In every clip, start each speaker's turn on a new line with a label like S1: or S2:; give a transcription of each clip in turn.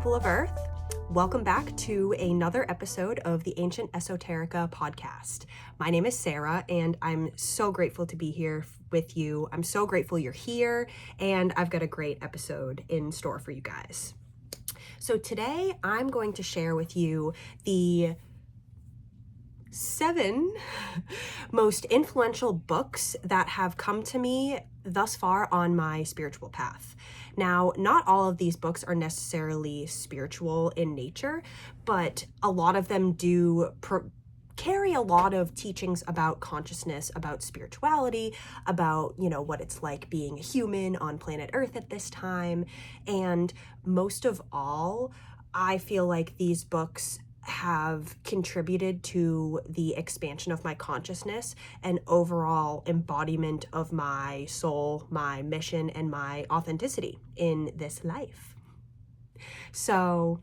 S1: people of Earth. Welcome back to another episode of the Ancient Esoterica podcast. My name is Sarah, and I'm so grateful to be here with you. I'm so grateful you're here, and I've got a great episode in store for you guys. So today, I'm going to share with you the 7 most influential books that have come to me thus far on my spiritual path. Now, not all of these books are necessarily spiritual in nature, but a lot of them do carry a lot of teachings about consciousness, about spirituality, about, what it's like being a human on planet Earth at this time. And most of all, I feel like these books have contributed to the expansion of my consciousness and overall embodiment of my soul, my mission, and my authenticity in this life. So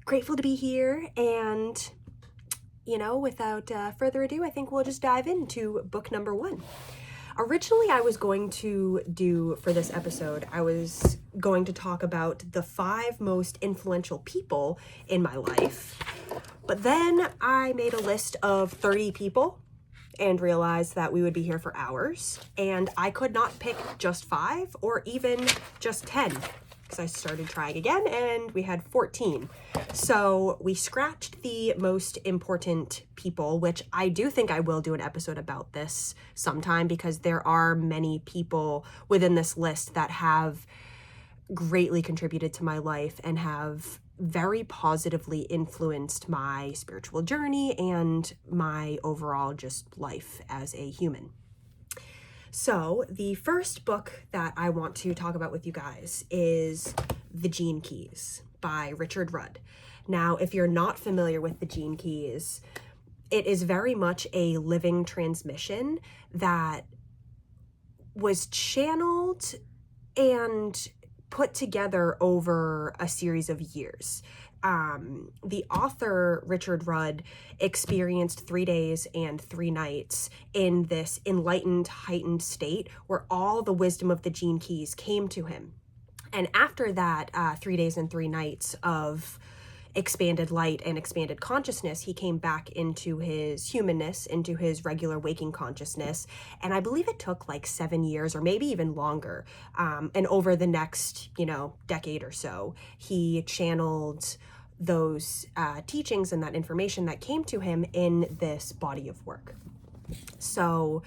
S1: grateful to be here, and without further ado, I think we'll just dive into book number 1. Originally, I was going to do, for this episode, I was going to talk about the 5 most influential people in my life. But then I made a list of 30 people and realized that we would be here for hours. And I could not pick just 5 or even just 10. Because I started trying again and we had 14. So we scratched the most important people, which I do think I will do an episode about this sometime, because there are many people within this list that have greatly contributed to my life and have very positively influenced my spiritual journey and my overall just life as a human. So the first book that I want to talk about with you guys is The Gene Keys by Richard Rudd. Now, if you're not familiar with The Gene Keys, it is very much a living transmission that was channeled and put together over a series of years. The author, Richard Rudd, experienced 3 days and 3 nights in this enlightened, heightened state where all the wisdom of the Gene Keys came to him. And after that 3 days and 3 nights of expanded light and expanded consciousness, he came back into his humanness, into his regular waking consciousness. And I believe it took like 7 years or maybe even longer. And over the next, decade or so, he channeled those teachings and that information that came to him in this body of work. So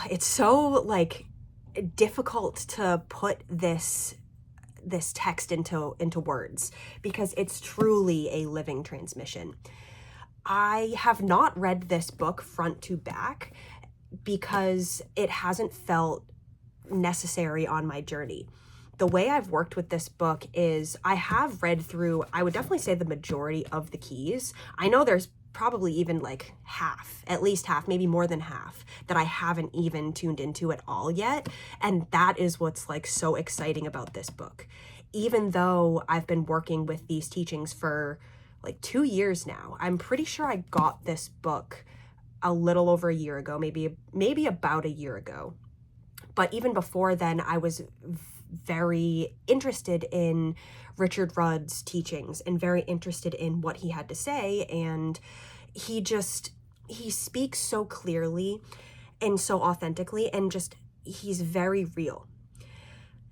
S1: it's so difficult to put this text into words, because it's truly a living transmission. I have not read this book front to back because it hasn't felt necessary on my journey. The way I've worked with this book is I have read through, I would definitely say, the majority of the keys. I know there's probably even half, at least half, maybe more than half, that I haven't even tuned into at all yet. And that is what's so exciting about this book. Even though I've been working with these teachings for 2 years now, I'm pretty sure I got this book a little over a year ago, maybe about a year ago. But even before then, I was very interested in Richard Rudd's teachings and very interested in what he had to say. And he speaks so clearly and so authentically, and he's very real.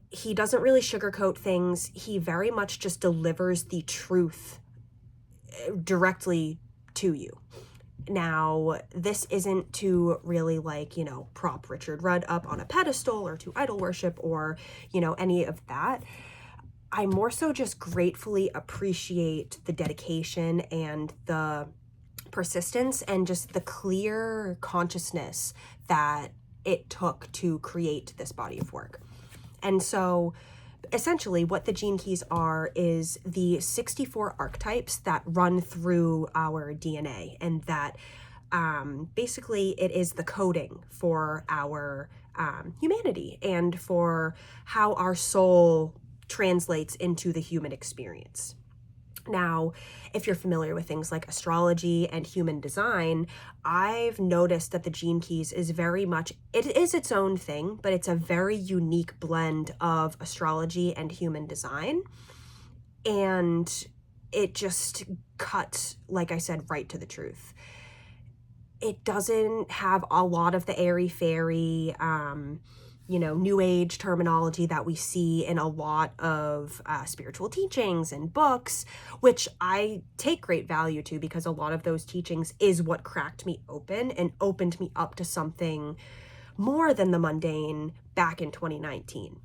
S1: He doesn't really sugarcoat things. He very much just delivers the truth directly to you. Now, this isn't to really prop Richard Rudd up on a pedestal or to idol worship or, any of that. I more so just gratefully appreciate the dedication and the persistence and just the clear consciousness that it took to create this body of work. And so essentially what the Gene Keys are is the 64 archetypes that run through our DNA, and that basically it is the coding for our humanity and for how our soul translates into the human experience. Now, if you're familiar with things like astrology and human design, I've noticed that the Gene Keys is very much, it is its own thing, but it's a very unique blend of astrology and human design. And it just cuts, like I said, right to the truth. It doesn't have a lot of the airy-fairy, new age terminology that we see in a lot of spiritual teachings and books, which I take great value to, because a lot of those teachings is what cracked me open and opened me up to something more than the mundane back in 2019.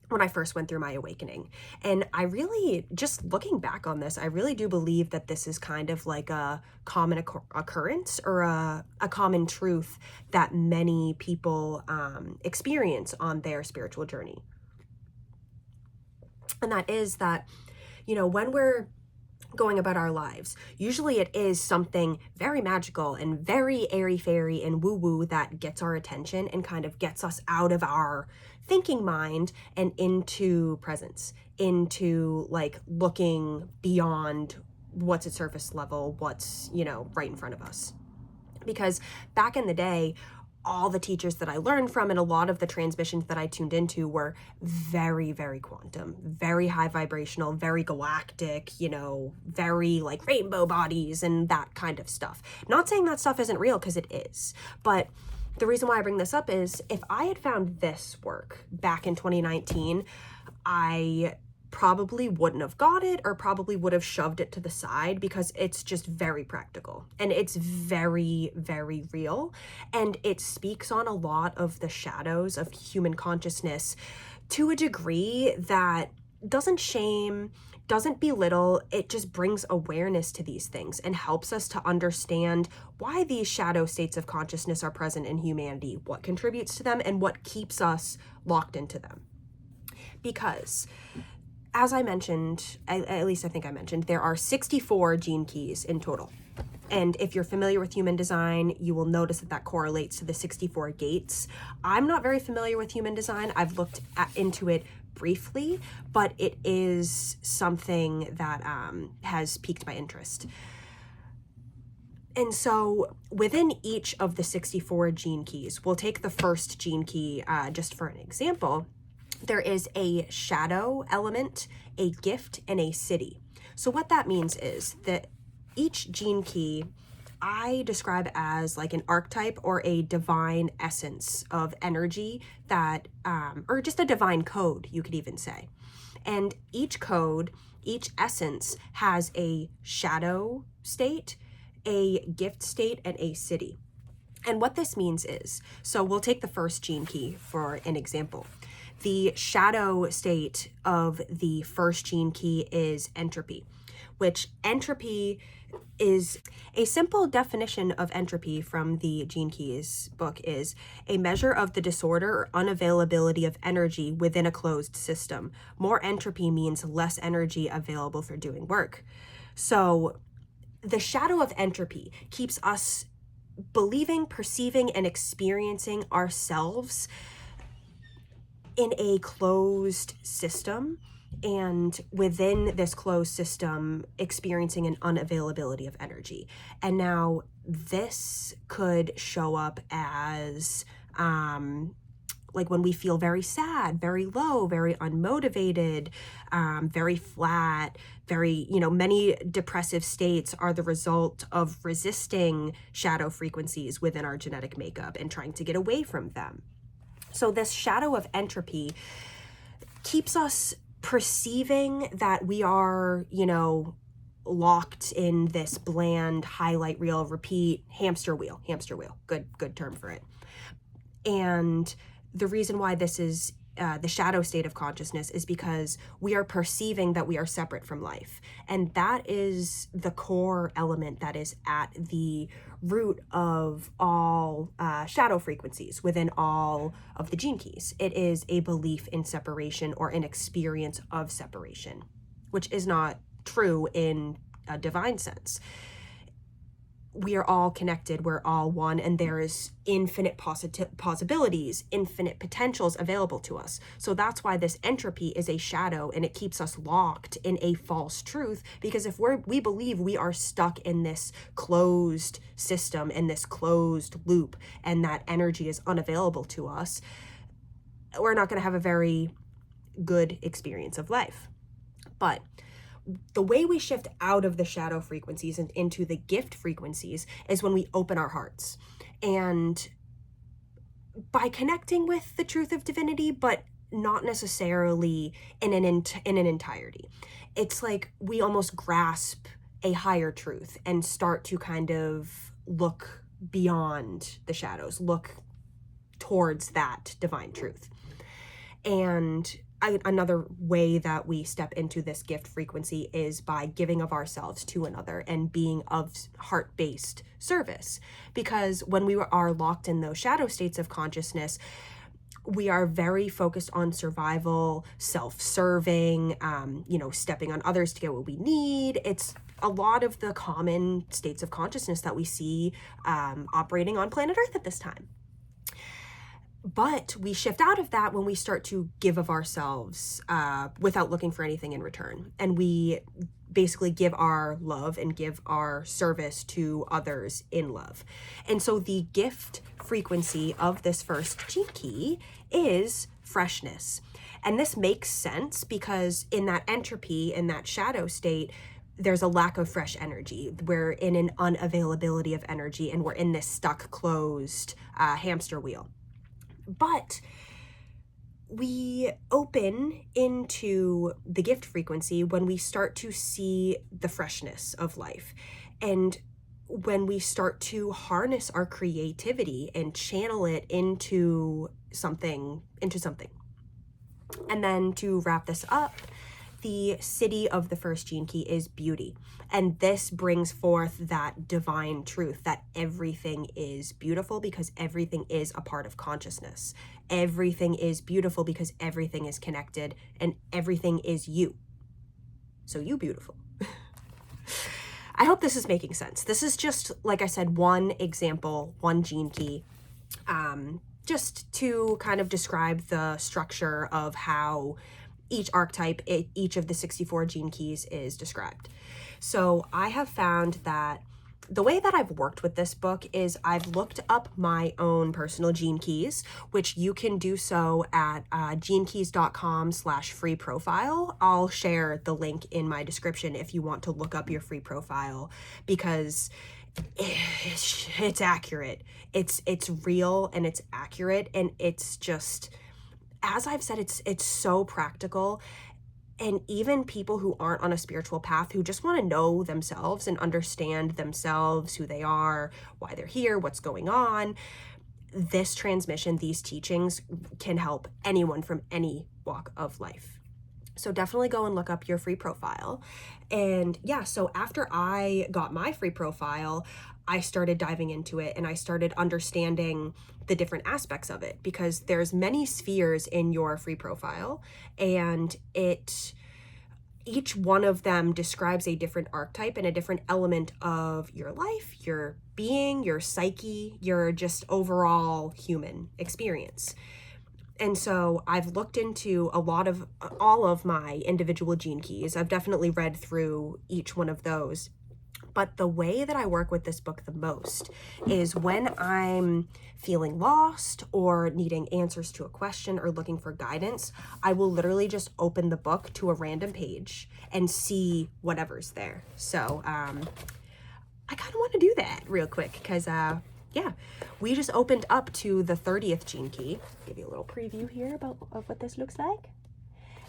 S1: When I first went through my awakening. And I really, just looking back on this, I really do believe that this is kind of like a common occurrence, or a common truth that many people experience on their spiritual journey. And that is that, when we're going about our lives, usually it is something very magical and very airy-fairy and woo-woo that gets our attention and kind of gets us out of our thinking mind and into presence, into like looking beyond what's at surface level, what's, right in front of us. Because back in the day, all the teachers that I learned from and a lot of the transmissions that I tuned into were very, very quantum, very high vibrational, very galactic, very like rainbow bodies and that kind of stuff. Not saying that stuff isn't real, because it is. But the reason why I bring this up is, if I had found this work back in 2019, I probably wouldn't have got it, or probably would have shoved it to the side, because it's just very practical and it's very, very real, and it speaks on a lot of the shadows of human consciousness to a degree that doesn't shame, doesn't belittle. It just brings awareness to these things and helps us to understand why these shadow states of consciousness are present in humanity, what contributes to them, and what keeps us locked into them. Because as I mentioned, at least I think I mentioned, there are 64 gene keys in total. And if you're familiar with human design, you will notice that correlates to the 64 gates. I'm not very familiar with human design. I've looked into it briefly, but it is something that has piqued my interest. And so within each of the 64 gene keys, we'll take the first gene key just for an example. There is a shadow element, a gift, and a city. So what that means is that each gene key I describe as like an archetype or a divine essence of energy that, or just a divine code, you could even say. And each code, each essence has a shadow state, a gift state, and a city. And what this means is, so we'll take the first gene key for an example. The shadow state of the first gene key is entropy, which entropy is a simple definition of entropy from the Gene Keys book is a measure of the disorder or unavailability of energy within a closed system. More entropy means less energy available for doing work. So the shadow of entropy keeps us believing, perceiving, and experiencing ourselves in a closed system, and within this closed system experiencing an unavailability of energy. And now this could show up as like when we feel very sad, very low, very unmotivated, very flat, very, many depressive states are the result of resisting shadow frequencies within our genetic makeup and trying to get away from them. So this shadow of entropy keeps us perceiving that we are, locked in this bland highlight reel, repeat, hamster wheel, good term for it. And the reason why this is the shadow state of consciousness is because we are perceiving that we are separate from life. And that is the core element that is at the root of all shadow frequencies within all of the gene keys. It is a belief in separation or an experience of separation, which is not true in a divine sense. We are all connected, we're all one, and there is infinite possibilities, infinite potentials available to us. So that's why this entropy is a shadow, and it keeps us locked in a false truth, because if we believe we are stuck in this closed system, in this closed loop, and that energy is unavailable to us, we're not going to have a very good experience of life. But the way we shift out of the shadow frequencies and into the gift frequencies is when we open our hearts. And by connecting with the truth of divinity, but not necessarily in an entirety. It's like we almost grasp a higher truth and start to kind of look beyond the shadows, look towards that divine truth. And another way that we step into this gift frequency is by giving of ourselves to another and being of heart-based service. Because when we are locked in those shadow states of consciousness, we are very focused on survival, self-serving, stepping on others to get what we need. It's a lot of the common states of consciousness that we see operating on planet Earth at this time. But we shift out of that when we start to give of ourselves without looking for anything in return. And we basically give our love and give our service to others in love. And so the gift frequency of this first gene key is freshness. And this makes sense because in that entropy, in that shadow state, there's a lack of fresh energy. We're in an unavailability of energy, and we're in this stuck, closed hamster wheel. But we open into the gift frequency when we start to see the freshness of life, and when we start to harness our creativity and channel it into something. And then to wrap this up, the city of the first gene key is beauty. And this brings forth that divine truth that everything is beautiful because everything is a part of consciousness. Everything is beautiful because everything is connected and everything is you. So you beautiful. I hope this is making sense. This is just, like I said, one example, one gene key, just to kind of describe the structure of how each archetype, each of the 64 gene keys is described. So I have found that the way that I've worked with this book is I've looked up my own personal gene keys, which you can do so at genekeys.com/free profile. I'll share the link in my description if you want to look up your free profile, because it's accurate. It's real and it's accurate, and it's just, as I've said, it's so practical. And even people who aren't on a spiritual path, who just want to know themselves and understand themselves, who they are, why they're here, what's going on, this transmission, these teachings can help anyone from any walk of life. So definitely go and look up your free profile. And yeah, so after I got my free profile, I started diving into it and I started understanding the different aspects of it, because there's many spheres in your free profile, and each one of them describes a different archetype and a different element of your life, your being, your psyche, your just overall human experience. And so I've looked into all of my individual gene keys. I've definitely read through each one of those. But the way that I work with this book the most is when I'm feeling lost or needing answers to a question or looking for guidance, I will literally just open the book to a random page and see whatever's there. So I kind of want to do that real quick because, we just opened up to the 30th gene key. Give you a little preview here of what this looks like.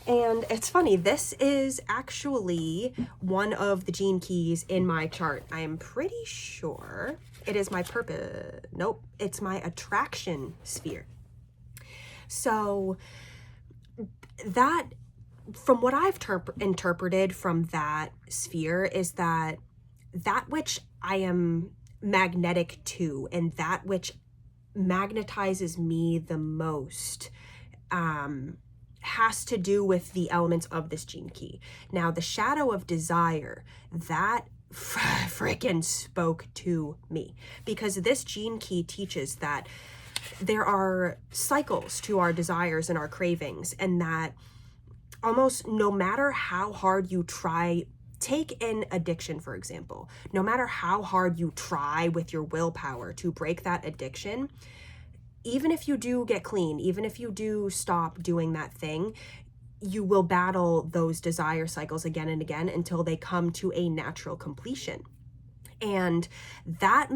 S1: And it's funny, this is actually one of the gene keys in my chart. I am pretty sure it is my purpose. Nope, it's my attraction sphere. So that, from what I've interpreted from that sphere, is that which I am magnetic to and that which magnetizes me the most, has to do with the elements of this gene key. Now, the shadow of desire, that freaking spoke to me, because this gene key teaches that there are cycles to our desires and our cravings, and that almost no matter how hard you try, take an addiction, for example, no matter how hard you try with your willpower to break that addiction, even if you do get clean, even if you do stop doing that thing, you will battle those desire cycles again and again until they come to a natural completion. And that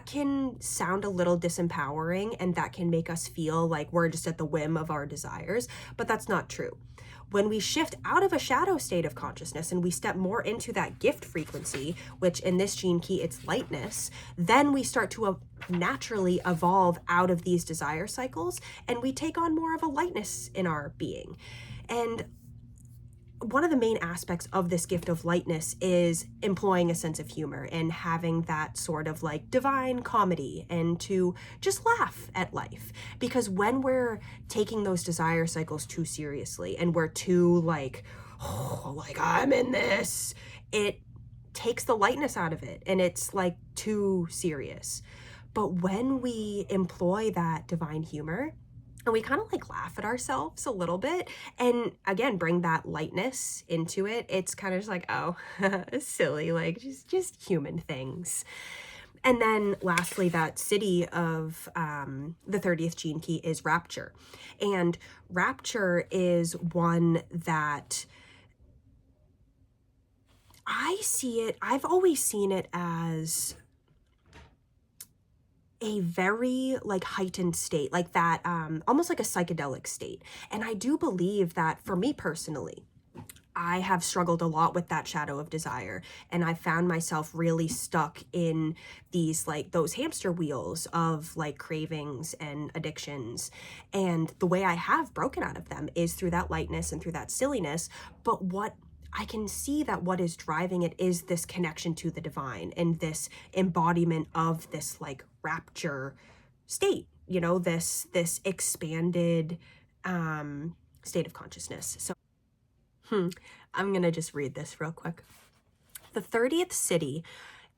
S1: can sound a little disempowering, and that can make us feel like we're just at the whim of our desires, but that's not true. When we shift out of a shadow state of consciousness and we step more into that gift frequency, which in this gene key, it's lightness, then we start to naturally evolve out of these desire cycles, and we take on more of a lightness in our being. And one of the main aspects of this gift of lightness is employing a sense of humor and having that sort of like divine comedy and to just laugh at life. Because when we're taking those desire cycles too seriously and we're too like, oh, like I'm in this, it takes the lightness out of it and it's like too serious. But when we employ that divine humor, and we kind of like laugh at ourselves a little bit and again bring that lightness into it, it's kind of just like, oh, silly, like just human things. And then lastly, that city of the 30th gene key is rapture. And rapture is one that I've always seen it as a very like heightened state, like that, almost like a psychedelic state. And I do believe that for me personally, I have struggled a lot with that shadow of desire, and I found myself really stuck in these like those hamster wheels of like cravings and addictions. And the way I have broken out of them is through that lightness and through that silliness. But what I can see that what is driving it is this connection to the divine and this embodiment of this like rapture state, you know, this expanded state of consciousness. So I'm gonna just read this real quick. The 30th city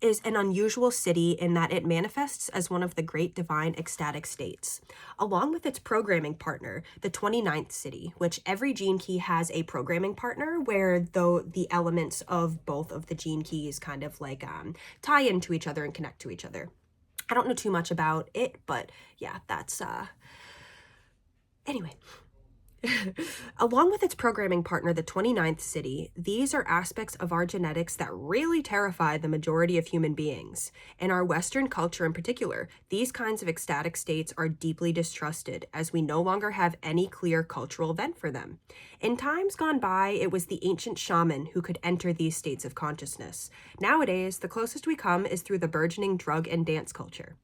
S1: is an unusual city in that it manifests as one of the great divine ecstatic states, along with its programming partner, the 29th city, which every gene key has a programming partner where though the elements of both of the gene keys kind of like tie into each other and connect to each other. I don't know too much about it, but yeah, that's anyway. Along with its programming partner, the 29th city, these are aspects of our genetics that really terrify the majority of human beings. In our Western culture in particular, these kinds of ecstatic states are deeply distrusted as we no longer have any clear cultural vent for them. In times gone by, it was the ancient shaman who could enter these states of consciousness. Nowadays, the closest we come is through the burgeoning drug and dance culture.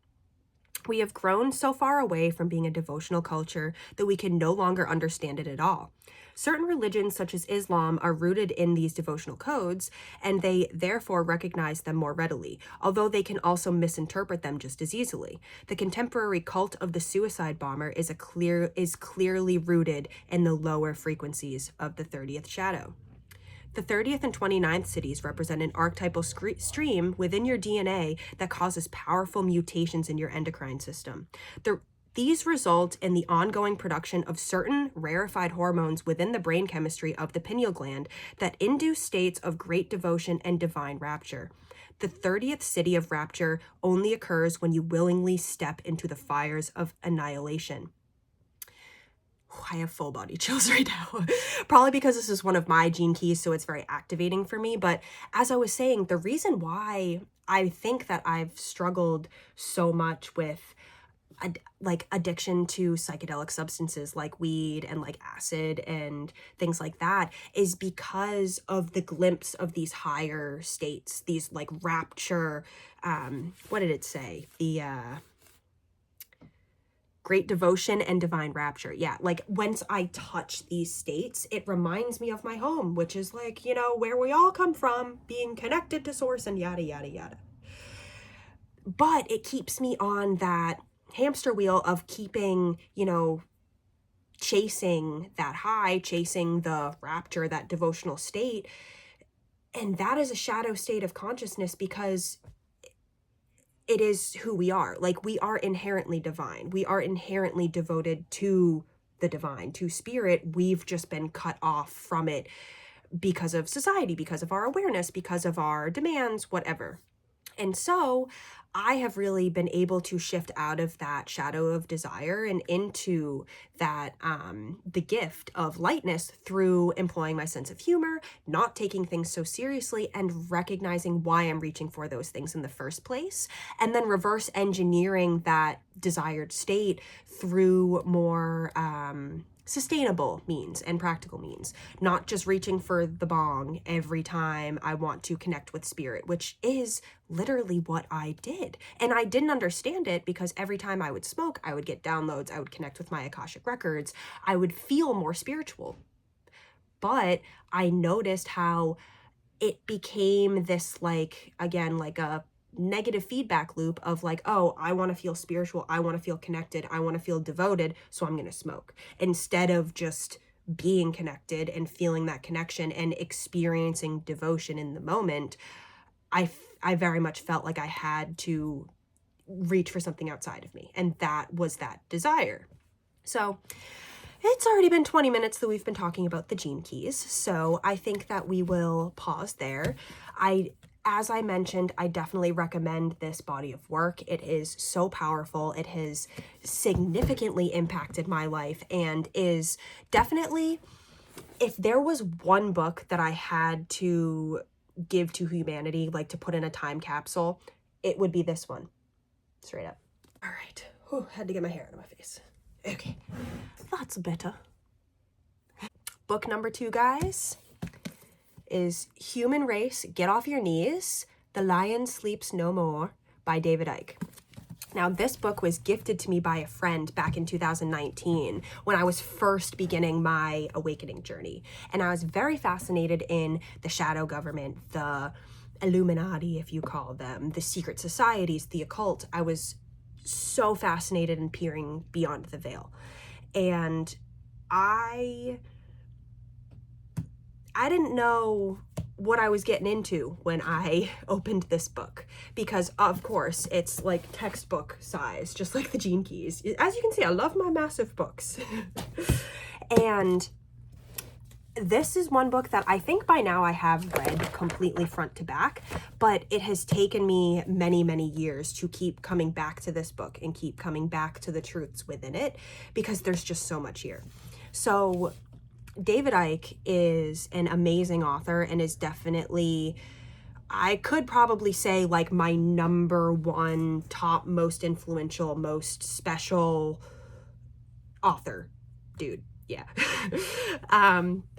S1: We have grown so far away from being a devotional culture that we can no longer understand it at all. Certain religions, such as Islam, are rooted in these devotional codes, and they therefore recognize them more readily, although they can also misinterpret them just as easily. The contemporary cult of the suicide bomber is clearly rooted in the lower frequencies of the 30th shadow. The 30th and 29th cities represent an archetypal stream within your DNA that causes powerful mutations in your endocrine system. These result in the ongoing production of certain rarefied hormones within the brain chemistry of the pineal gland that induce states of great devotion and divine rapture. The 30th city of rapture only occurs when you willingly step into the fires of annihilation. I have full body chills right now. Probably because this is one of my gene keys, so it's very activating for me. But as I was saying, the reason why I think that I've struggled so much with like addiction to psychedelic substances like weed and like acid and things like that is because of the glimpse of these higher states, these like rapture, what did it say? The great devotion and divine rapture. Yeah, like once I touch these states, it reminds me of my home, which is like, you know, where we all come from, being connected to source and yada, yada, yada. But it keeps me on that hamster wheel of keeping, you know, chasing that high, chasing the rapture, that devotional state. And that is a shadow state of consciousness because it is who we are. Like, we are inherently divine. We are inherently devoted to the divine, to spirit. We've just been cut off from it because of society, because of our awareness, because of our demands, whatever. And so I have really been able to shift out of that shadow of desire and into that, the gift of lightness through employing my sense of humor, not taking things so seriously, and recognizing why I'm reaching for those things in the first place, and then reverse engineering that desired state through more, sustainable means and practical means, not just reaching for the bong every time I want to connect with spirit, which is literally what I did. And I didn't understand it because every time I would smoke, I would get downloads, I would connect with my Akashic records, I would feel more spiritual. But I noticed how it became this, like, again, like a negative feedback loop of like, oh, I want to feel spiritual, I want to feel connected, I want to feel devoted, so I'm going to smoke, instead of just being connected and feeling that connection and experiencing devotion in the moment. I very much felt like I had to reach for something outside of me, and that was that desire. So it's already been 20 minutes that we've been talking about the gene keys, so I think that we will pause there. As I mentioned, I definitely recommend this body of work. It is so powerful. It has significantly impacted my life and is definitely, if there was one book that I had to give to humanity, like to put in a time capsule, it would be this one. Straight up. All right. Whew, had to get my hair out of my face. Okay. That's better. Book number 2, guys, is Human Race, Get Off Your Knees, The Lion Sleeps No More by David Icke. Now, this book was gifted to me by a friend back in 2019 when I was first beginning my awakening journey. And I was very fascinated in the shadow government, the Illuminati, if you call them, the secret societies, the occult. I was so fascinated in peering beyond the veil. And I didn't know what I was getting into when I opened this book, because of course it's like textbook size, just like the Gene Keys. As you can see, I love my massive books. And this is one book that I think by now I have read completely front to back, but it has taken me many, many years to keep coming back to this book and keep coming back to the truths within it, because there's just so much here. So David Icke is an amazing author and is definitely, I could probably say, like my number one top most influential, most special author dude. Yeah.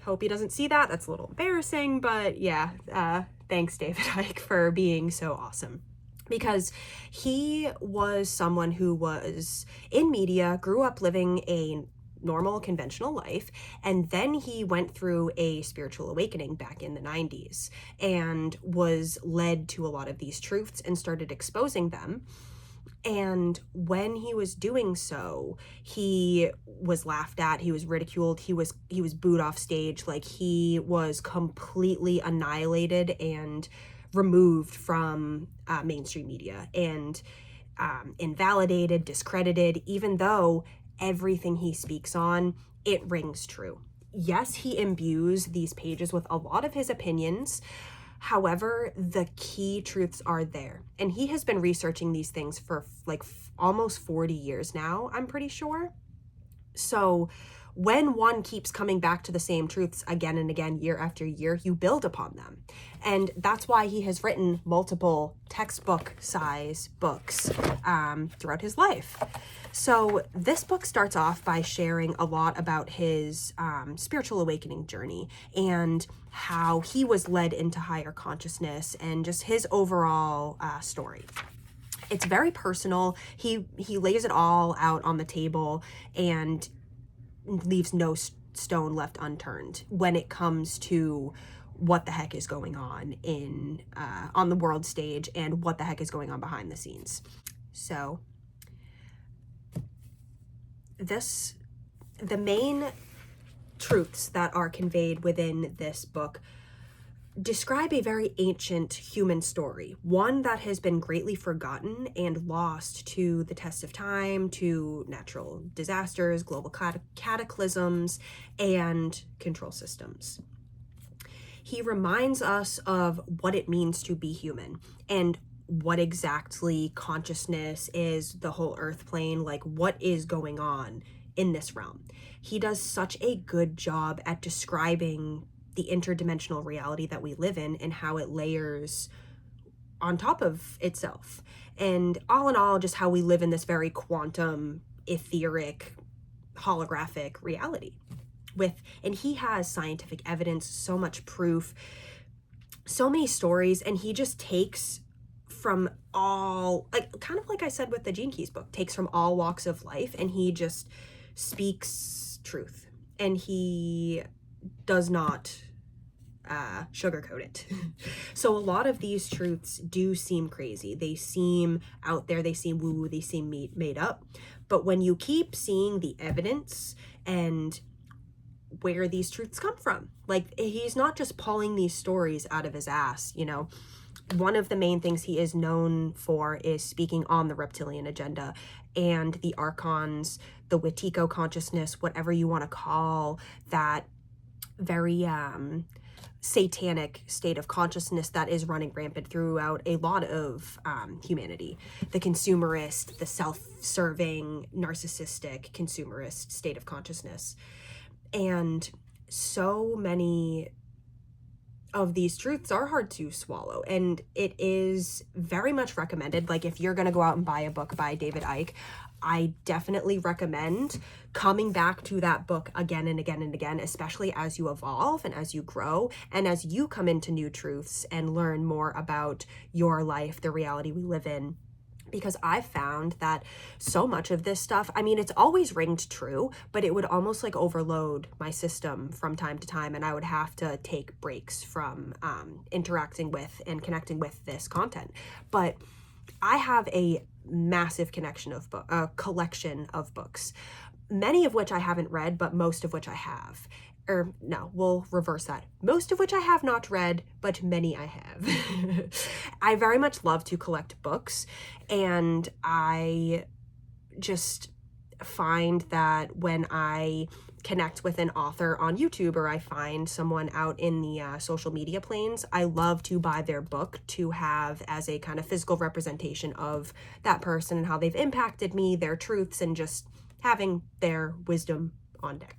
S1: Hope he doesn't see that. That's a little embarrassing, but yeah, thanks David Icke for being so awesome. Because he was someone who was in media, grew up living a normal conventional life, and then he went through a spiritual awakening back in the 90s and was led to a lot of these truths and started exposing them. And when he was doing so, he was laughed at, he was ridiculed, he was booed off stage, like he was completely annihilated and removed from mainstream media and invalidated, discredited, even though everything he speaks on, it rings true. Yes, he imbues these pages with a lot of his opinions. However, the key truths are there. And he has been researching these things for like almost 40 years now, I'm pretty sure. So when one keeps coming back to the same truths again and again, year after year, you build upon them. And that's why he has written multiple textbook size books throughout his life. So this book starts off by sharing a lot about his spiritual awakening journey and how he was led into higher consciousness and just his overall story. It's very personal. He lays it all out on the table and leaves no stone left unturned when it comes to what the heck is going on in on the world stage and what the heck is going on behind the scenes. So the main truths that are conveyed within this book describe a very ancient human story, one that has been greatly forgotten and lost to the test of time, to natural disasters, global cataclysms, and control systems. He reminds us of what it means to be human and what exactly consciousness is, the whole earth plane, like what is going on in this realm. He does such a good job at describing the interdimensional reality that we live in and how it layers on top of itself. And all in all, just how we live in this very quantum, etheric, holographic reality. And he has scientific evidence, so much proof, so many stories, and he just takes from all, like, kind of like I said with the Gene Keys book, takes from all walks of life, and he just speaks truth. And he does not sugarcoat it. So a lot of these truths do seem crazy. They seem out there, they seem woo-woo, they seem made up. But when you keep seeing the evidence and where these truths come from, like, he's not just pulling these stories out of his ass, you know. One of the main things he is known for is speaking on the reptilian agenda and the archons, the Wetiko consciousness, whatever you want to call that very satanic state of consciousness that is running rampant throughout a lot of humanity. The consumerist, the self-serving, narcissistic, consumerist state of consciousness. And so many of these truths are hard to swallow, and it is very much recommended. Like, if you're going to go out and buy a book by David Icke, I definitely recommend coming back to that book again and again and again, especially as you evolve and as you grow and as you come into new truths and learn more about your life, the reality we live in. Because I've found that so much of this stuff, I mean, it's always ringed true, but it would almost like overload my system from time to time, and I would have to take breaks from interacting with and connecting with this content. But I have a massive collection of books, many of which I haven't read, but most of which I have. Or no, we'll reverse that. Most of which I have not read, but many I have. I very much love to collect books, and I just find that when I connect with an author on YouTube or I find someone out in the social media planes, I love to buy their book to have as a kind of physical representation of that person and how they've impacted me, their truths, and just having their wisdom on deck.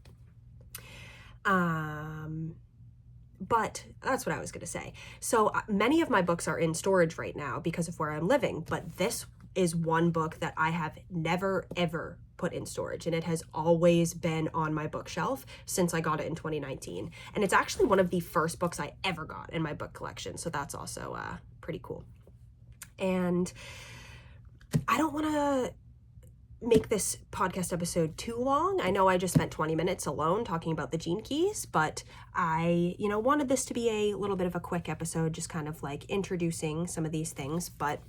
S1: But that's what I was going to say. So many of my books are in storage right now because of where I'm living, but this is one book that I have never, ever put in storage, and it has always been on my bookshelf since I got it in 2019. And it's actually one of the first books I ever got in my book collection, so that's also pretty cool. And I don't want to make this podcast episode too long. I know I just spent 20 minutes alone talking about the Gene Keys, but I, wanted this to be a little bit of a quick episode, just kind of like introducing some of these things. But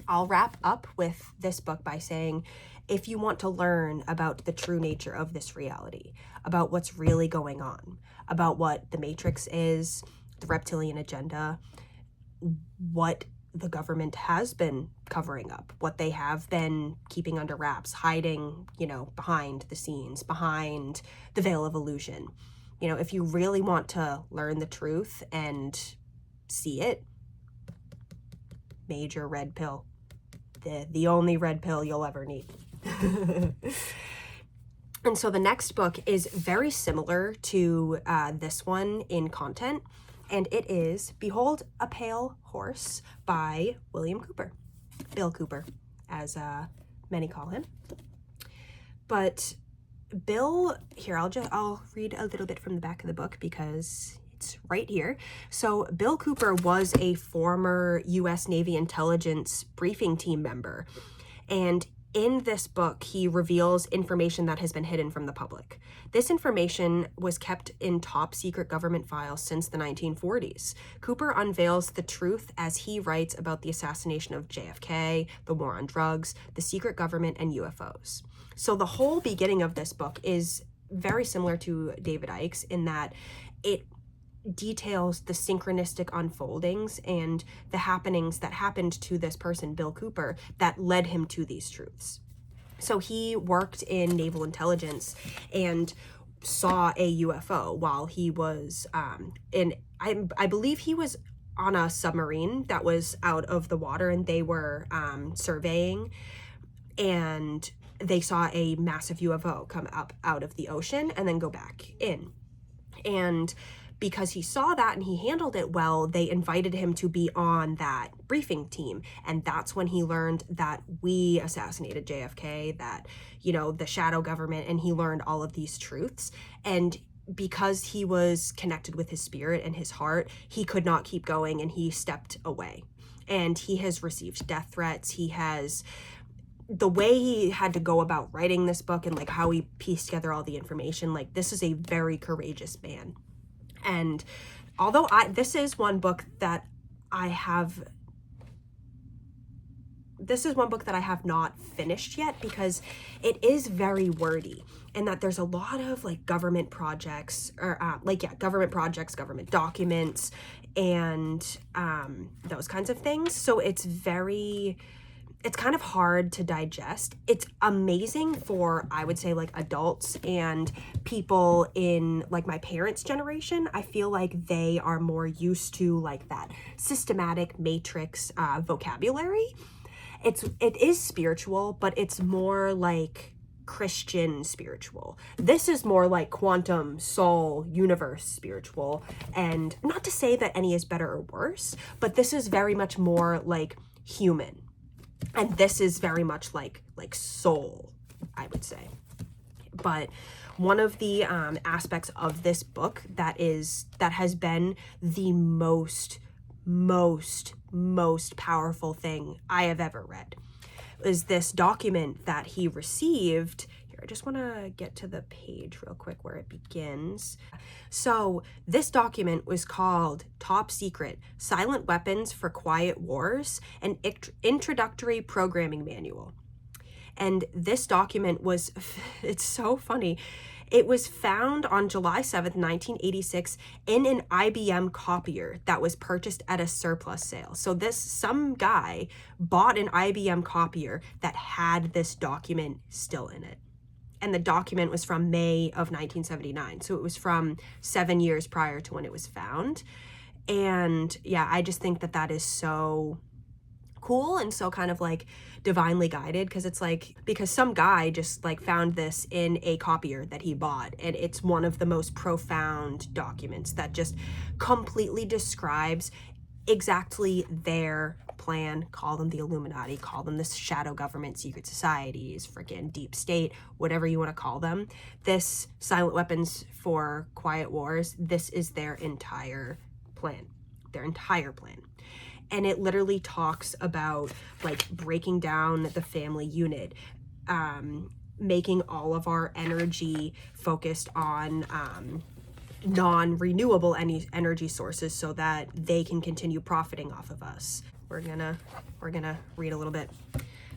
S1: I'll wrap up with this book by saying, if you want to learn about the true nature of this reality, about what's really going on, about what the Matrix is, the reptilian agenda, what the government has been covering up, what they have been keeping under wraps, hiding, behind the scenes, behind the veil of illusion. If you really want to learn the truth and see it, major red pill. The only red pill you'll ever need. And so the next book is very similar to this one in content, and it is Behold a Pale Horse by William Cooper. Bill Cooper, as many call him. But Bill, here, I'll read a little bit from the back of the book because it's right here. So Bill Cooper was a former U.S. Navy intelligence briefing team member, and in this book, he reveals information that has been hidden from the public. This information was kept in top secret government files since the 1940s. Cooper unveils the truth as he writes about the assassination of JFK, the war on drugs, the secret government, and UFOs. So the whole beginning of this book is very similar to David Icke's in that it details the synchronistic unfoldings and the happenings that happened to this person, Bill Cooper, that led him to these truths. So he worked in naval intelligence and saw a UFO while he was I believe he was on a submarine that was out of the water, and they were surveying, and they saw a massive UFO come up out of the ocean and then go back in. And because he saw that and he handled it well, they invited him to be on that briefing team. And that's when he learned that we assassinated JFK, that, the shadow government, and he learned all of these truths. And because he was connected with his spirit and his heart, he could not keep going, and he stepped away. And he has received death threats. The way he had to go about writing this book, and like how he pieced together all the information, like, this is a very courageous man. And although this is one book that I have not finished yet, because it is very wordy, and that there's a lot of like government projects, or government documents, and those kinds of things. So it's kind of hard to digest. It's amazing for, I would say, like adults and people in like my parents' generation. I feel like they are more used to like that systematic matrix vocabulary. It is spiritual, but it's more like Christian spiritual. This is more like quantum, soul, universe spiritual. And not to say that any is better or worse, but this is very much more like human. And this is very much like soul, I would say. But one of the aspects of this book that has been the most powerful thing I have ever read is this document that he received. Here, I just want to get to the page real quick where it begins. So this document was called Top Secret: Silent Weapons for Quiet Wars, an Introductory Programming Manual. And this document it's so funny. It was found on July 7th, 1986 in an IBM copier that was purchased at a surplus sale. So some guy bought an IBM copier that had this document still in it. And the document was from May of 1979. So it was from 7 years prior to when it was found. And yeah, I just think that is so cool and so kind of like divinely guided, because it's like, because some guy just like found this in a copier that he bought, and it's one of the most profound documents that just completely describes exactly their plan. Call them the Illuminati, call them the shadow government, secret societies, freaking deep state, whatever you want to call them. This Silent Weapons for Quiet Wars, this is their entire plan. And it literally talks about like breaking down the family unit, making all of our energy focused on non-renewable energy sources so that they can continue profiting off of us. We're gonna read a little bit.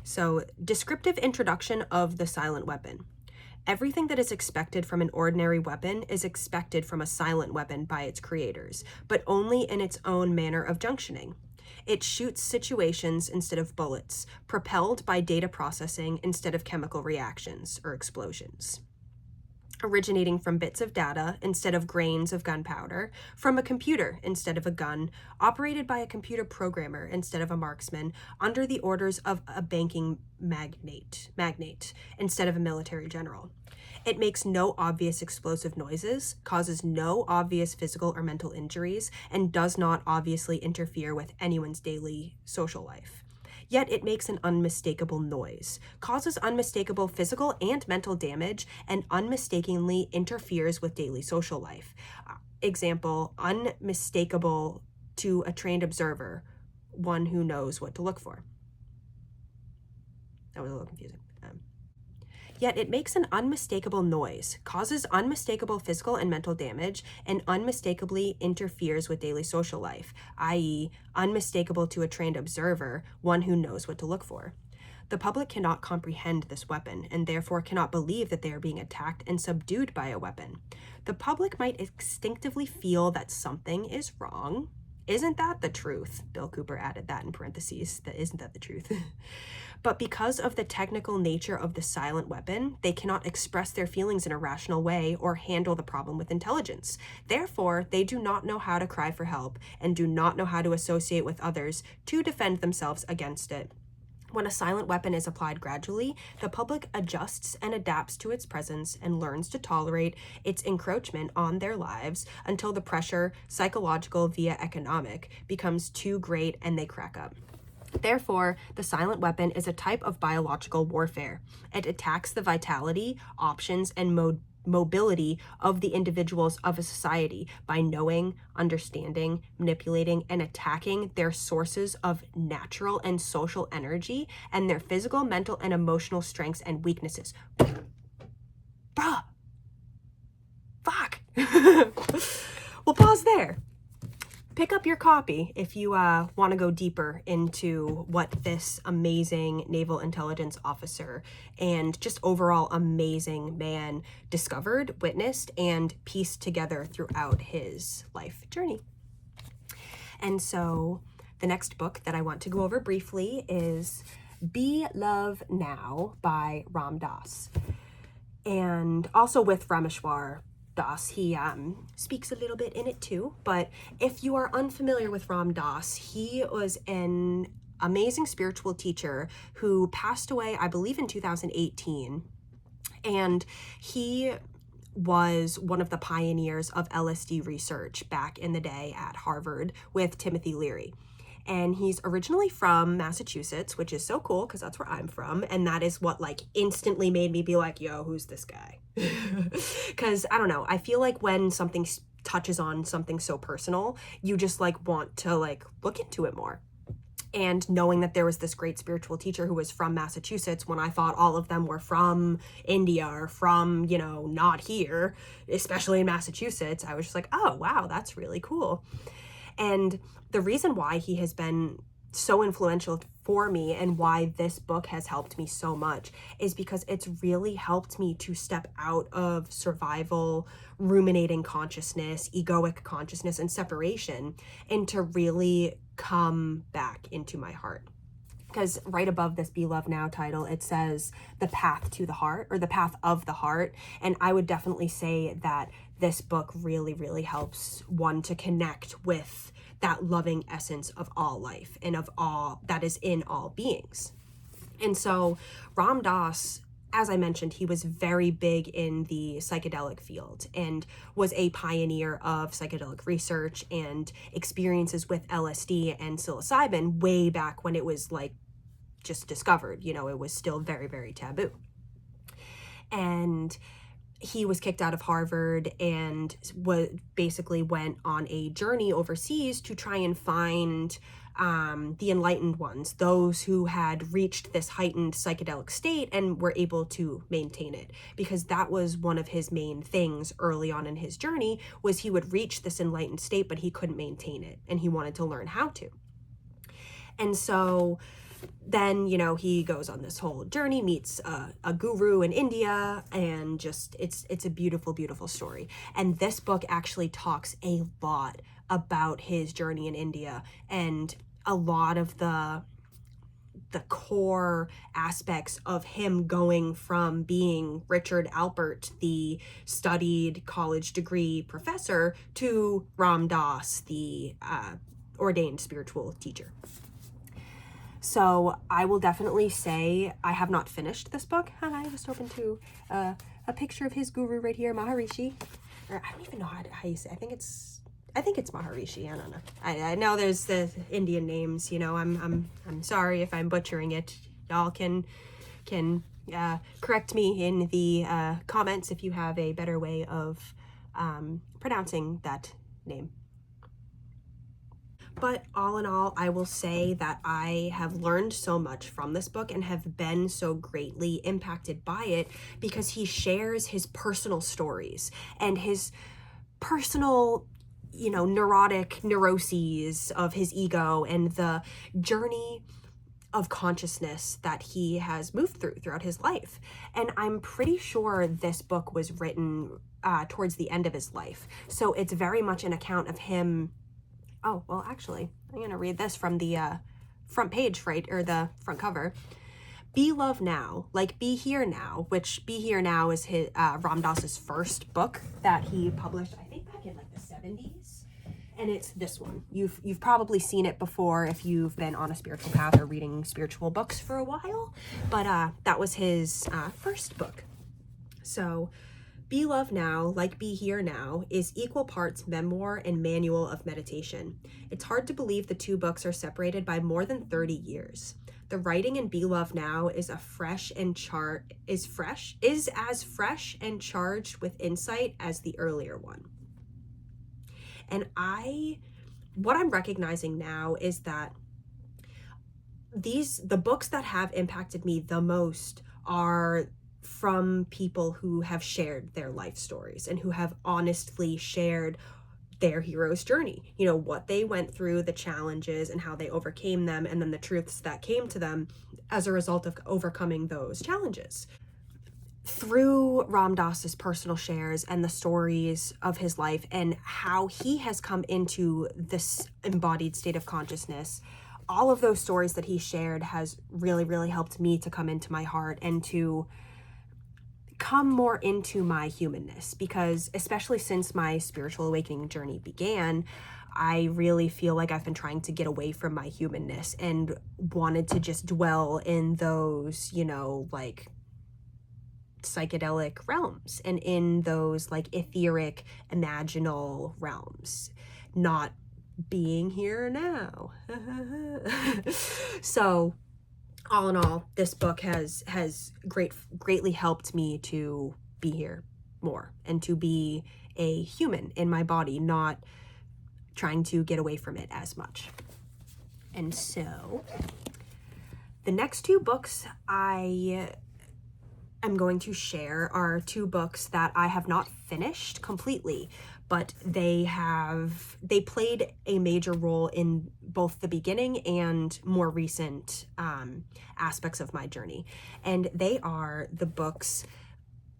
S1: So, descriptive introduction of the silent weapon. Everything that is expected from an ordinary weapon is expected from a silent weapon by its creators, but only in its own manner of junctioning. It shoots situations instead of bullets, propelled by data processing instead of chemical reactions or explosions. Originating from bits of data instead of grains of gunpowder, from a computer instead of a gun, operated by a computer programmer instead of a marksman, under the orders of a banking magnate instead of a military general. It makes no obvious explosive noises, causes no obvious physical or mental injuries, and does not obviously interfere with anyone's daily social life. Yet it makes an unmistakable noise, causes unmistakable physical and mental damage, and unmistakably interferes with daily social life. Example, unmistakable to a trained observer, one who knows what to look for. That was a little confusing. Yet it makes an unmistakable noise, causes unmistakable physical and mental damage, and unmistakably interferes with daily social life, i.e., unmistakable to a trained observer, one who knows what to look for. The public cannot comprehend this weapon, and therefore cannot believe that they are being attacked and subdued by a weapon. The public might instinctively feel that something is wrong, Isn't that the truth? Bill Cooper added that in parentheses. Isn't that the truth? But because of the technical nature of the silent weapon, they cannot express their feelings in a rational way or handle the problem with intelligence. Therefore, they do not know how to cry for help and do not know how to associate with others to defend themselves against it. When a silent weapon is applied gradually, the public adjusts and adapts to its presence and learns to tolerate its encroachment on their lives until the pressure, psychological via economic, becomes too great and they crack up. Therefore, the silent weapon is a type of biological warfare. It attacks the vitality, options, and mobility of the individuals of a society by knowing, understanding, manipulating, and attacking their sources of natural and social energy and their physical, mental, and emotional strengths and weaknesses. Bruh. Fuck. We'll pause there. Pick up your copy if you want to go deeper into what this amazing naval intelligence officer and just overall amazing man discovered, witnessed, and pieced together throughout his life journey. And so the next book that I want to go over briefly is Be Love Now by Ram Dass. And also with Rameshwar Das. He speaks a little bit in it too, but if you are unfamiliar with Ram Dass, he was an amazing spiritual teacher who passed away, I believe, in 2018, and he was one of the pioneers of LSD research back in the day at Harvard with Timothy Leary. And he's originally from Massachusetts, which is so cool because that's where I'm from. And that is what like instantly made me be like, yo, who's this guy? Because I don't know. I feel like when something touches on something so personal, you just like want to like look into it more. And knowing that there was this great spiritual teacher who was from Massachusetts when I thought all of them were from India or from, you know, not here, especially in Massachusetts, I was just like, oh, wow, that's really cool. And the reason why he has been so influential for me and why this book has helped me so much is because it's really helped me to step out of survival, ruminating consciousness, egoic consciousness, and separation, and to really come back into my heart. Because right above this Be Love Now title, it says the path to the heart, or the path of the heart. And I would definitely say that this book really, really helps one to connect with that loving essence of all life and of all that is in all beings. And so Ram Dass, as I mentioned, he was very big in the psychedelic field and was a pioneer of psychedelic research and experiences with LSD and psilocybin way back when it was like just discovered. You know, it was still very, very taboo. And he was kicked out of Harvard and basically went on a journey overseas to try and find the enlightened ones, those who had reached this heightened psychedelic state and were able to maintain it, because that was one of his main things early on in his journey, was he would reach this enlightened state, but he couldn't maintain it, and he wanted to learn how to. And so then, you know, he goes on this whole journey, meets a guru in India, and just it's a beautiful, beautiful story. And this book actually talks a lot about his journey in India and a lot of the core aspects of him going from being Richard Alpert, the studied college degree professor, to Ram Dass, the ordained spiritual teacher. So I will definitely say I have not finished this book. I just opened to a picture of his guru right here, Maharishi. Or I don't even know how you say. I think it's Maharishi. I don't know. I know there's the Indian names. You know, I'm sorry if I'm butchering it. Y'all can correct me in the comments if you have a better way of pronouncing that name. But all in all, I will say that I have learned so much from this book and have been so greatly impacted by it because he shares his personal stories and his personal, you know, neurotic neuroses of his ego and the journey of consciousness that he has moved throughout his life. And I'm pretty sure this book was written towards the end of his life. So it's very much an account of him Oh, well, actually, I'm going to read this from the front page, right, or the front cover. Be Love Now, like Be Here Now, which Be Here Now is his Ram Dass's first book that he published, I think back in like the 70s. And it's this one. You've probably seen it before if you've been on a spiritual path or reading spiritual books for a while. But that was his first book. So Be Love Now, like Be Here Now, is equal parts memoir and manual of meditation. It's hard to believe the two books are separated by more than 30 years. The writing in Be Love Now is as fresh and charged with insight as the earlier one. And what I'm recognizing now is that the books that have impacted me the most are from people who have shared their life stories and who have honestly shared their hero's journey, what they went through, the challenges and how they overcame them, and then the truths that came to them as a result of overcoming those challenges. Through Ram Dass's personal shares and the stories of his life and how he has come into this embodied state of consciousness, all of those stories that he shared has really, really helped me to come into my heart and to come more into my humanness, because especially since my spiritual awakening journey began, I really feel like I've been trying to get away from my humanness and wanted to just dwell in those, like psychedelic realms and in those like etheric, imaginal realms, not being here now. So all in all, this book has greatly helped me to be here more and to be a human in my body, not trying to get away from it as much. And so the next two books I am going to share are two books that I have not finished completely, but they played a major role in both the beginning and more recent aspects of my journey. And they are the books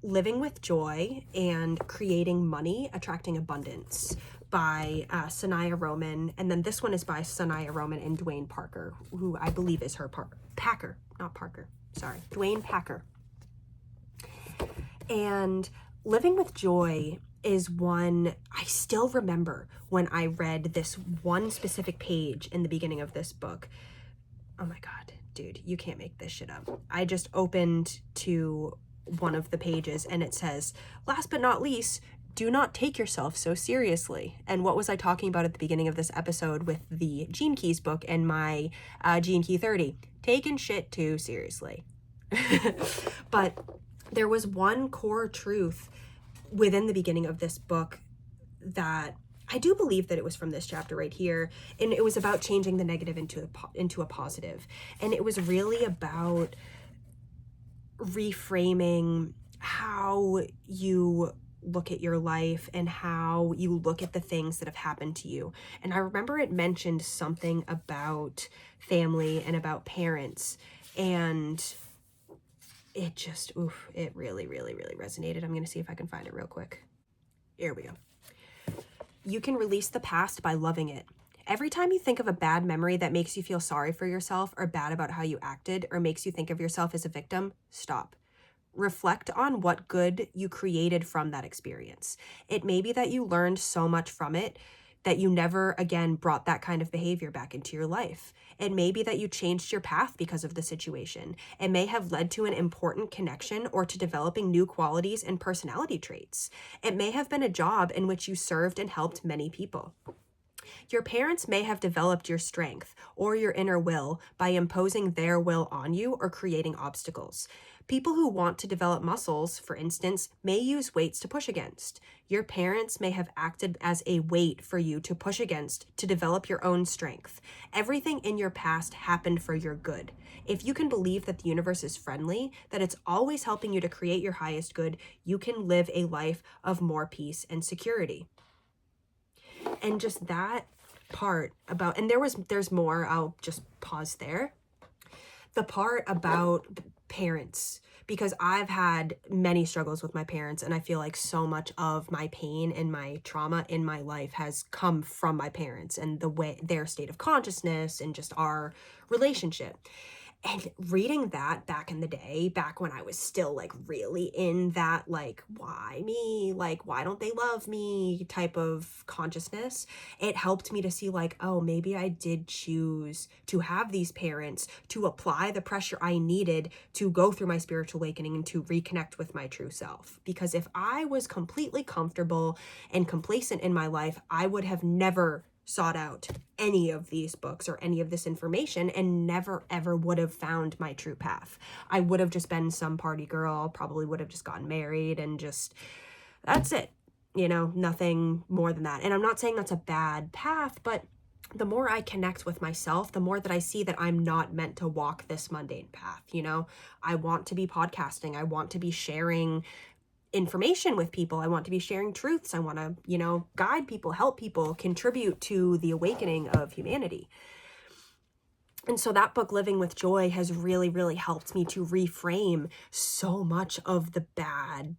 S1: Living with Joy and Creating Money, Attracting Abundance by Sanaya Roman. And then this one is by Sanaya Roman and Dwayne Parker, who I believe is her Packer, not Parker. Sorry, Dwayne Packer. And Living with Joy is one I still remember when I read this one specific page in the beginning of this book. Oh my God, dude, you can't make this shit up. I just opened to one of the pages and it says, last but not least, do not take yourself so seriously. And what was I talking about at the beginning of this episode with the Gene Keys book and my Gene Key 30? Taking shit too seriously. But there was one core truth within the beginning of this book that I do believe that it was from this chapter right here, and it was about changing the negative into a positive. And it was really about reframing how you look at your life and how you look at the things that have happened to you. And I remember it mentioned something about family and about parents, and it just, it really, really, really resonated. I'm going to see if I can find it real quick. Here we go. You can release the past by loving it. Every time you think of a bad memory that makes you feel sorry for yourself or bad about how you acted or makes you think of yourself as a victim, stop. Reflect on what good you created from that experience. It may be that you learned so much from it that you never again brought that kind of behavior back into your life. It may be that you changed your path because of the situation. It may have led to an important connection or to developing new qualities and personality traits. It may have been a job in which you served and helped many people. Your parents may have developed your strength or your inner will by imposing their will on you or creating obstacles. People who want to develop muscles, for instance, may use weights to push against. Your parents may have acted as a weight for you to push against to develop your own strength. Everything in your past happened for your good. If you can believe that the universe is friendly, that it's always helping you to create your highest good, you can live a life of more peace and security. And just that part about, and there's more, I'll just pause there. The part about parents because I've had many struggles with my parents, and I feel like so much of my pain and my trauma in my life has come from my parents and the way their state of consciousness and just our relationship. And reading that back in the day, back when I was still like really in that, like, why me? Like, why don't they love me type of consciousness, it helped me to see like, oh, maybe I did choose to have these parents to apply the pressure I needed to go through my spiritual awakening and to reconnect with my true self. Because if I was completely comfortable and complacent in my life, I would have never sought out any of these books or any of this information and never ever would have found my true path. I would have just been some party girl, probably would have just gotten married and just, that's it, you know, nothing more than that. And I'm not saying that's a bad path, but the more I connect with myself, the more that I see that I'm not meant to walk this mundane path. You know, I want to be podcasting. I want to be sharing information with people. I want to be sharing truths. I want to, you know, guide people, help people, contribute to the awakening of humanity. And so that book, Living with Joy, has really, really helped me to reframe so much of the bad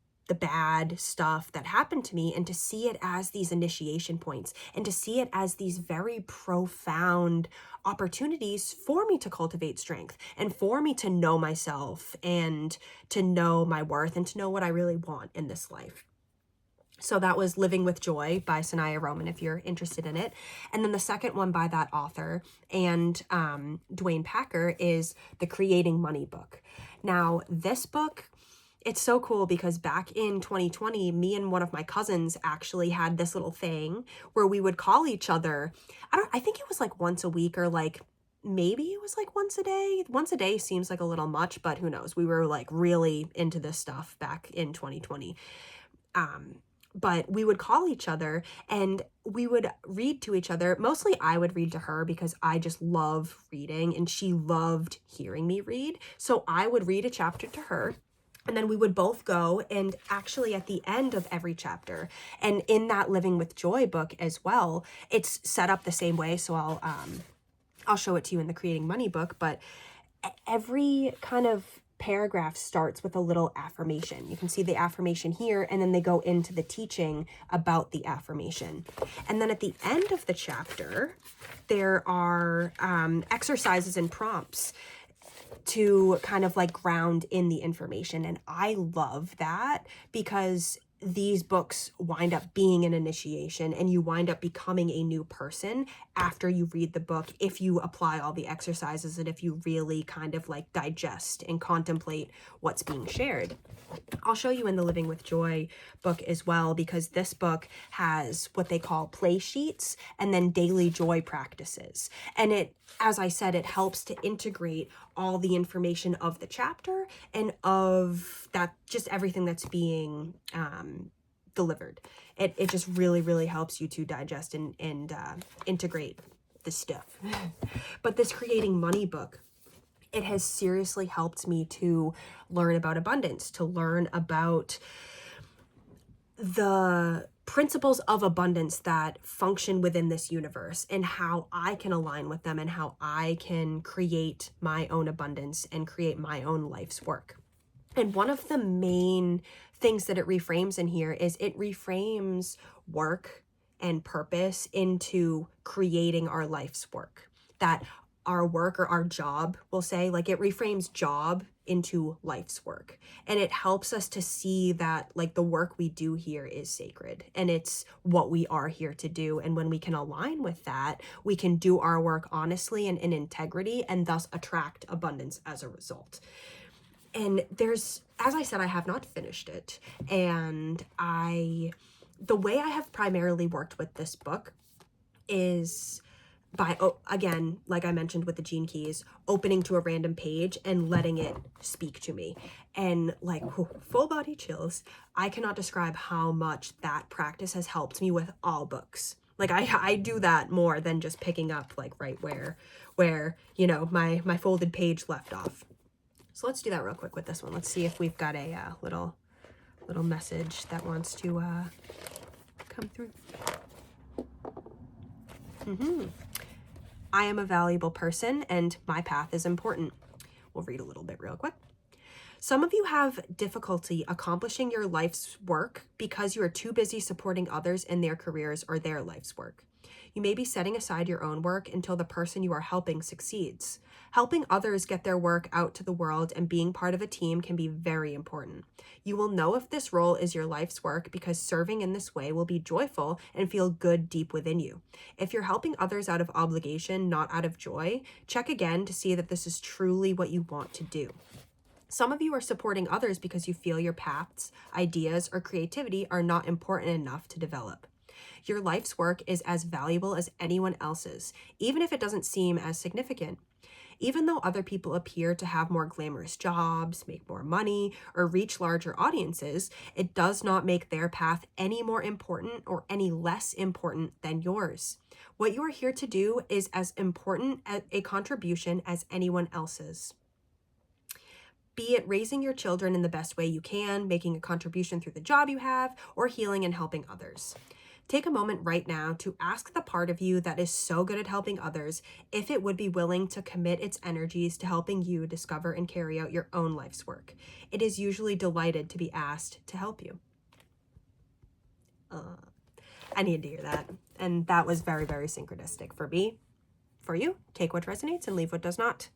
S1: stuff that happened to me, and to see it as these initiation points, and to see it as these very profound opportunities for me to cultivate strength and for me to know myself and to know my worth and to know what I really want in this life. So that was Living with Joy by Sanaya Roman, if you're interested in it. And then the second one by that author and Dwayne Packer is the Creating Money book. Now, this book, it's so cool because back in 2020, me and one of my cousins actually had this little thing where we would call each other. I think it was like once a week, or like maybe it was like once a day. Once a day seems like a little much, but who knows? We were like really into this stuff back in 2020. But we would call each other and we would read to each other. Mostly I would read to her because I just love reading and she loved hearing me read. So I would read a chapter to her, and then we would both go, and actually at the end of every chapter, and in that Living with Joy book as well, it's set up the same way. So I'll show it to you in the Creating Money book, but every kind of paragraph starts with a little affirmation. You can see the affirmation here, and then they go into the teaching about the affirmation. And then at the end of the chapter, there are exercises and prompts to kind of like ground in the information. And I love that because these books wind up being an initiation, and you wind up becoming a new person after you read the book, if you apply all the exercises and if you really kind of like digest and contemplate what's being shared. I'll show you in the Living with Joy book as well, because this book has what they call play sheets and then daily joy practices. And it, as I said, it helps to integrate all the information of the chapter and of that, just everything that's being delivered. It just really, really helps you to digest and integrate the stuff. But this Creating Money book, it has seriously helped me to learn about abundance, to learn about the principles of abundance that function within this universe and how I can align with them and how I can create my own abundance and create my own life's work. And one of the main things that it reframes in here is it reframes work and purpose into creating our life's work. That our work, or our job, we'll say, like it reframes job into life's work. And it helps us to see that like the work we do here is sacred and it's what we are here to do. And when we can align with that, we can do our work honestly and in integrity, and thus attract abundance as a result. And there's, as I said, I have not finished it. And the way I have primarily worked with this book is by, again, like I mentioned with the Gene Keys, opening to a random page and letting it speak to me. And like, full body chills. I cannot describe how much that practice has helped me with all books. Like I do that more than just picking up like right where you know, my folded page left off. So let's do that real quick with this one. Let's see if we've got a little message that wants to come through. I am a valuable person and my path is important. We'll read a little bit real quick. Some of you have difficulty accomplishing your life's work because you are too busy supporting others in their careers or their life's work. You may be setting aside your own work until the person you are helping succeeds. Helping others get their work out to the world and being part of a team can be very important. You will know if this role is your life's work because serving in this way will be joyful and feel good deep within you. If you're helping others out of obligation, not out of joy, check again to see that this is truly what you want to do. Some of you are supporting others because you feel your paths, ideas, or creativity are not important enough to develop. Your life's work is as valuable as anyone else's, even if it doesn't seem as significant. Even though other people appear to have more glamorous jobs, make more money, or reach larger audiences, it does not make their path any more important or any less important than yours. What you are here to do is as important a contribution as anyone else's. Be it raising your children in the best way you can, making a contribution through the job you have, or healing and helping others. Take a moment right now to ask the part of you that is so good at helping others if it would be willing to commit its energies to helping you discover and carry out your own life's work. It is usually delighted to be asked to help you. I needed to hear that. And that was very, very synchronistic for me. For you, take what resonates and leave what does not.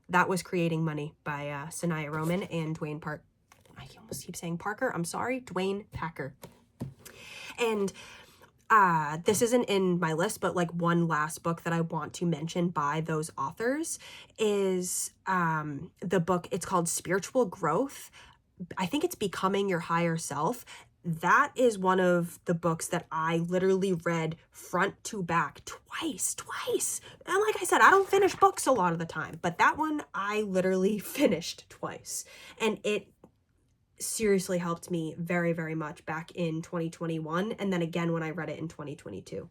S1: That was Creating Money by Sanaya Roman and Dwayne Park. I almost keep saying Parker. I'm sorry, Dwayne Packer. And this isn't in my list, but like one last book that I want to mention by those authors is the book. It's called Spiritual Growth. I think it's Becoming Your Higher Self. That is one of the books that I literally read front to back twice. And like I said, I don't finish books a lot of the time, but that one I literally finished twice. And it seriously helped me very, very much back in 2021. And then again, when I read it in 2022.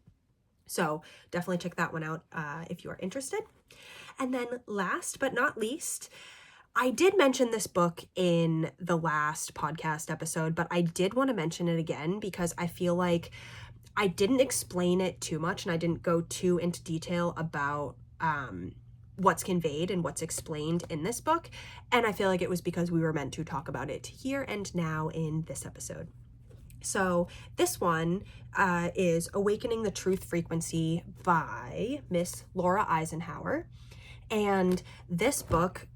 S1: So definitely check that one out if you are interested. And then last but not least, I did mention this book in the last podcast episode, but I did want to mention it again because I feel like I didn't explain it too much and I didn't go too into detail about what's conveyed and what's explained in this book. And I feel like it was because we were meant to talk about it here and now in this episode. So this one is Awakening the Truth Frequency by Miss Laura Eisenhower. And this book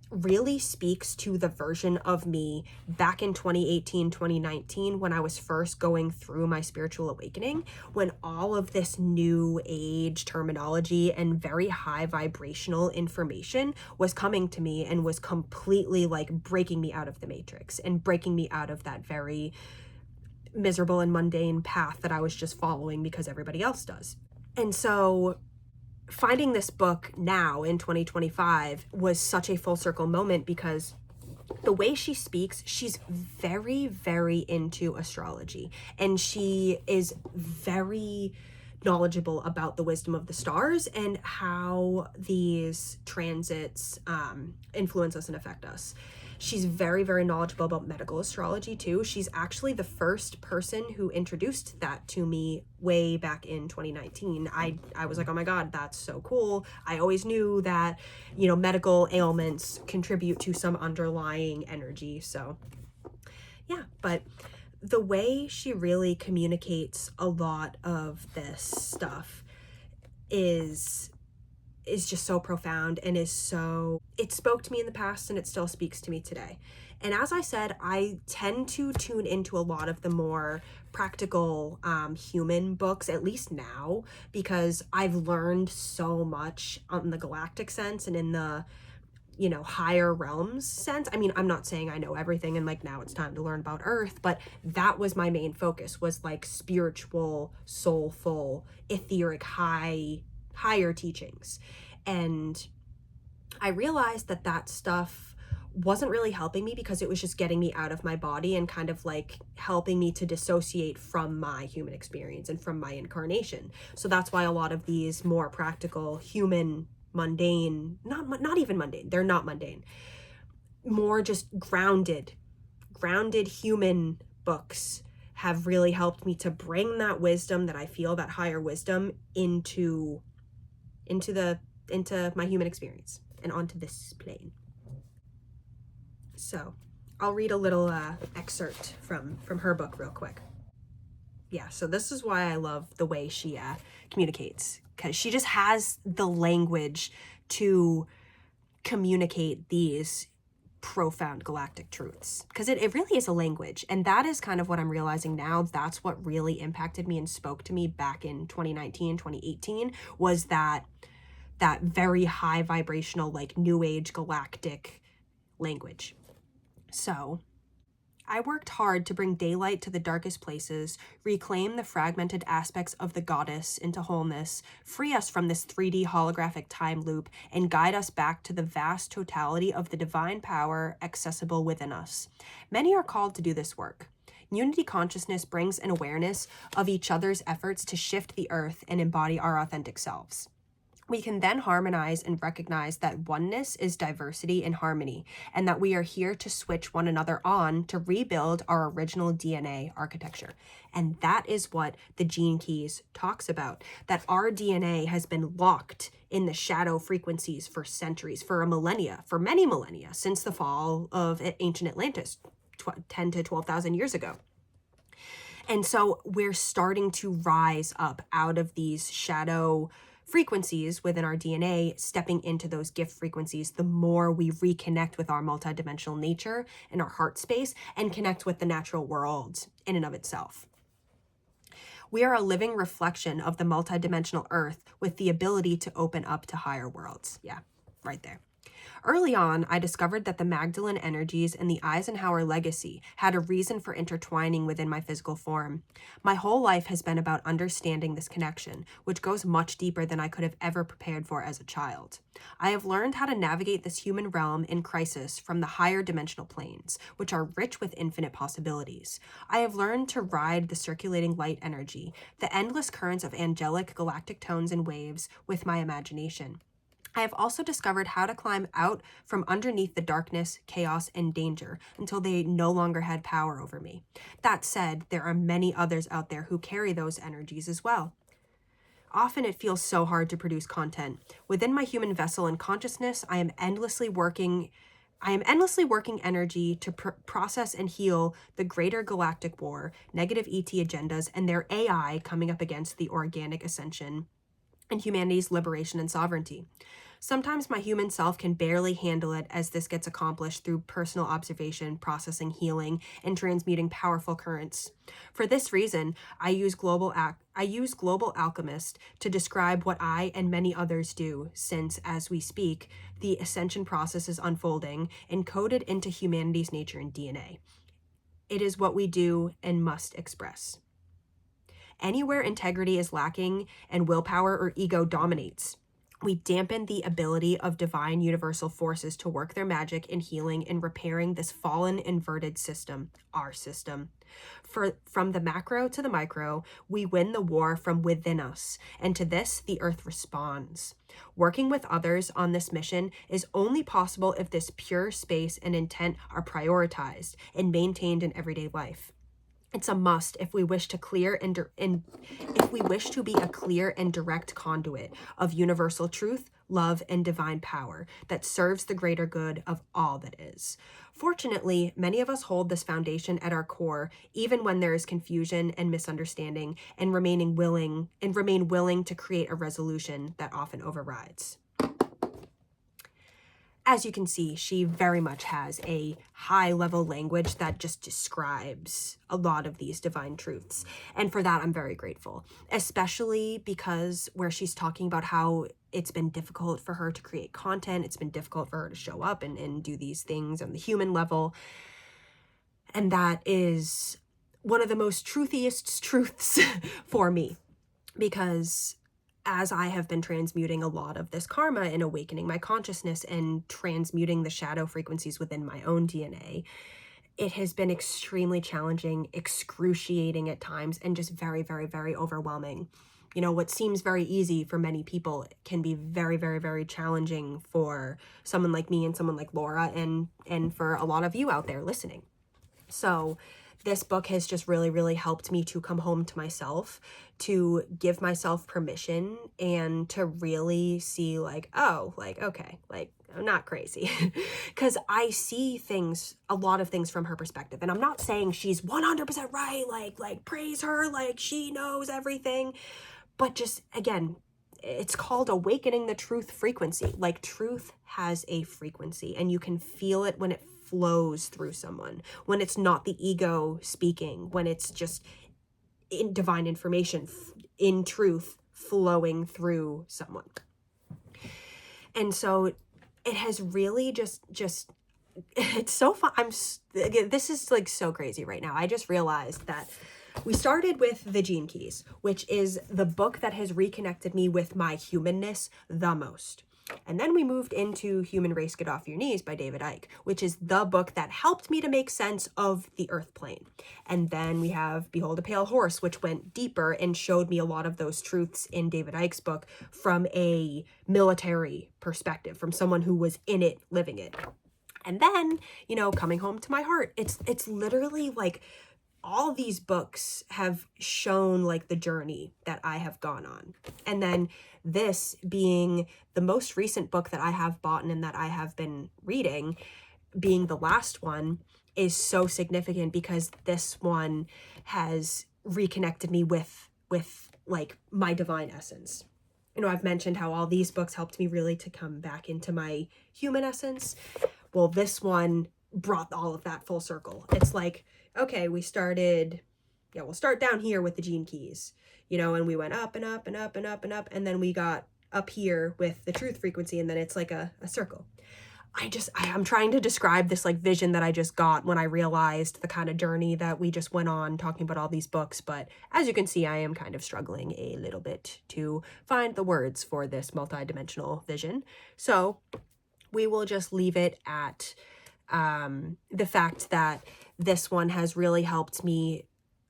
S1: really speaks to the version of me back in 2018, 2019, when I was first going through my spiritual awakening, when all of this new age terminology and very high vibrational information was coming to me and was completely like breaking me out of the matrix and breaking me out of that very miserable and mundane path that I was just following because everybody else does. And so finding this book now in 2025 was such a full circle moment because the way she speaks, she's very, very into astrology and she is very knowledgeable about the wisdom of the stars and how these transits influence us and affect us. She's very, very knowledgeable about medical astrology too. She's actually the first person who introduced that to me way back in 2019. I was like, oh my God, that's so cool. I always knew that, you know, medical ailments contribute to some underlying energy. So yeah, but the way she really communicates a lot of this stuff is just so profound and it spoke to me in the past and it still speaks to me today. And as I said, I tend to tune into a lot of the more practical human books, at least now, because I've learned so much on the galactic sense and in the, you know, higher realms sense. I mean, I'm not saying I know everything and like now it's time to learn about Earth, but that was my main focus, was like spiritual, soulful, etheric, higher teachings. And I realized that stuff wasn't really helping me because it was just getting me out of my body and kind of like helping me to dissociate from my human experience and from my incarnation. So that's why a lot of these more practical human mundane, not even mundane, they're not mundane, more just grounded human books have really helped me to bring that wisdom that I feel, that higher wisdom, into my human experience and onto this plane. So I'll read a little excerpt from her book real quick. Yeah, so this is why I love the way she communicates, because she just has the language to communicate these profound galactic truths, because it really is a language. And that is kind of what I'm realizing now. That's what really impacted me and spoke to me back in 2019, 2018, was that very high vibrational, like new age galactic language. So I worked hard to bring daylight to the darkest places, reclaim the fragmented aspects of the goddess into wholeness, free us from this 3D holographic time loop, and guide us back to the vast totality of the divine power accessible within us. Many are called to do this work. Unity consciousness brings an awareness of each other's efforts to shift the earth and embody our authentic selves. We can then harmonize and recognize that oneness is diversity and harmony, and that we are here to switch one another on to rebuild our original DNA architecture. And that is what the Gene Keys talks about, that our DNA has been locked in the shadow frequencies for centuries, for many millennia, since the fall of ancient Atlantis, 10 to 12,000 years ago. And so we're starting to rise up out of these shadow frequencies within our DNA, stepping into those gift frequencies, the more we reconnect with our multidimensional nature and our heart space and connect with the natural world in and of itself. We are a living reflection of the multidimensional earth with the ability to open up to higher worlds. Yeah, right there. Early on, I discovered that the Magdalene energies and the Eisenhower legacy had a reason for intertwining within my physical form. My whole life has been about understanding this connection, which goes much deeper than I could have ever prepared for as a child. I have learned how to navigate this human realm in crisis from the higher dimensional planes, which are rich with infinite possibilities. I have learned to ride the circulating light energy, the endless currents of angelic galactic tones and waves, with my imagination. I have also discovered how to climb out from underneath the darkness, chaos, and danger until they no longer had power over me. That said, there are many others out there who carry those energies as well. Often it feels so hard to produce content. Within my human vessel and consciousness, I am endlessly working energy to process and heal the greater galactic war, negative ET agendas, and their AI coming up against the organic ascension and humanity's liberation and sovereignty. Sometimes my human self can barely handle it as this gets accomplished through personal observation, processing, healing, and transmuting powerful currents. For this reason, I use Global Alchemist to describe what I and many others do, since, as we speak, the ascension process is unfolding, encoded into humanity's nature and DNA. It is what we do and must express. Anywhere integrity is lacking and willpower or ego dominates, we dampen the ability of divine universal forces to work their magic in healing and repairing this fallen inverted system, our system. From the macro to the micro, we win the war from within us, and to this, the earth responds. Working with others on this mission is only possible if this pure space and intent are prioritized and maintained in everyday life. It's a must if we wish to be a clear and direct conduit of universal truth, love, and divine power that serves the greater good of all that is. Fortunately, many of us hold this foundation at our core, even when there is confusion and misunderstanding, and remain willing to create a resolution that often overrides. As you can see, she very much has a high-level language that just describes a lot of these divine truths. And for that, I'm very grateful, especially because where she's talking about how it's been difficult for her to create content, it's been difficult for her to show up and do these things on the human level. And that is one of the most truthiest truths for me, because as I have been transmuting a lot of this karma and awakening my consciousness and transmuting the shadow frequencies within my own DNA, it has been extremely challenging, excruciating at times, and just very, very, very overwhelming. You know, what seems very easy for many people can be very, very, very challenging for someone like me and someone like Laura and for a lot of you out there listening. So this book has just really, really helped me to come home to myself, to give myself permission, and to really see like, oh, like, okay, like, I'm not crazy. Because I see things, a lot of things from her perspective. And I'm not saying she's 100% right, like praise her, like she knows everything. But just, again, it's called awakening the truth frequency. Like, truth has a frequency, and you can feel it when it flows through someone, when it's not the ego speaking, when it's just in divine information, in truth, flowing through someone. And so it has really just it's so fun. This is like so crazy right now. I just realized that we started with The Gene Keys, which is the book that has reconnected me with my humanness the most. And then we moved into Human Race Get Off Your Knees by David Icke, which is the book that helped me to make sense of the earth plane. And then we have Behold a Pale Horse, which went deeper and showed me a lot of those truths in David Icke's book from a military perspective, from someone who was in it, living it. And then, you know, Coming Home to My Heart. It's literally like all these books have shown like the journey that I have gone on. And then this being the most recent book that I have bought and that I have been reading, being the last one, is so significant because this one has reconnected me with like my divine essence. You know, I've mentioned how all these books helped me really to come back into my human essence. Well, this one brought all of that full circle. It's like, okay, we'll start down here with the Gene Keys, you know, and we went up and up and up and up and up, and then we got up here with the truth frequency, and then it's like a circle. I'm trying to describe this like vision that I just got when I realized the kind of journey that we just went on talking about all these books. But as you can see, I am kind of struggling a little bit to find the words for this multidimensional vision. So we will just leave it at the fact that this one has really helped me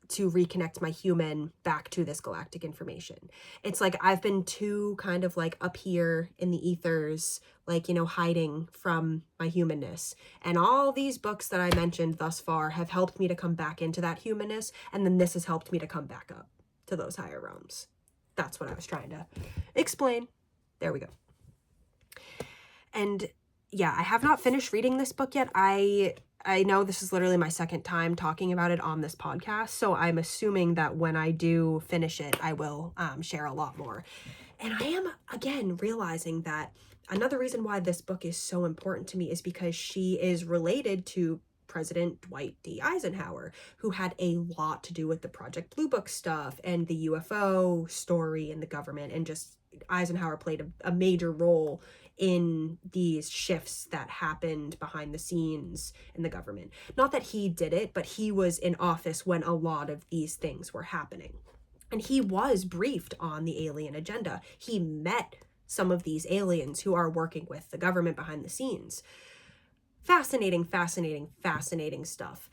S1: to reconnect my human back to this galactic information. It's like I've been too kind of like up here in the ethers, like, you know, hiding from my humanness. And all these books that I mentioned thus far have helped me to come back into that humanness. And then this has helped me to come back up to those higher realms. That's what I was trying to explain. There we go. And yeah, I have not finished reading this book yet. I know this is literally my second time talking about it on this podcast, so I'm assuming that when I do finish it, I will share a lot more. And I am, again, realizing that another reason why this book is so important to me is because she is related to President Dwight D. Eisenhower, who had a lot to do with the Project Blue Book stuff and the UFO story and the government, and just Eisenhower played a major role in these shifts that happened behind the scenes in the government. Not that he did it, but he was in office when a lot of these things were happening. And he was briefed on the alien agenda. He met some of these aliens who are working with the government behind the scenes. Fascinating, fascinating, fascinating stuff.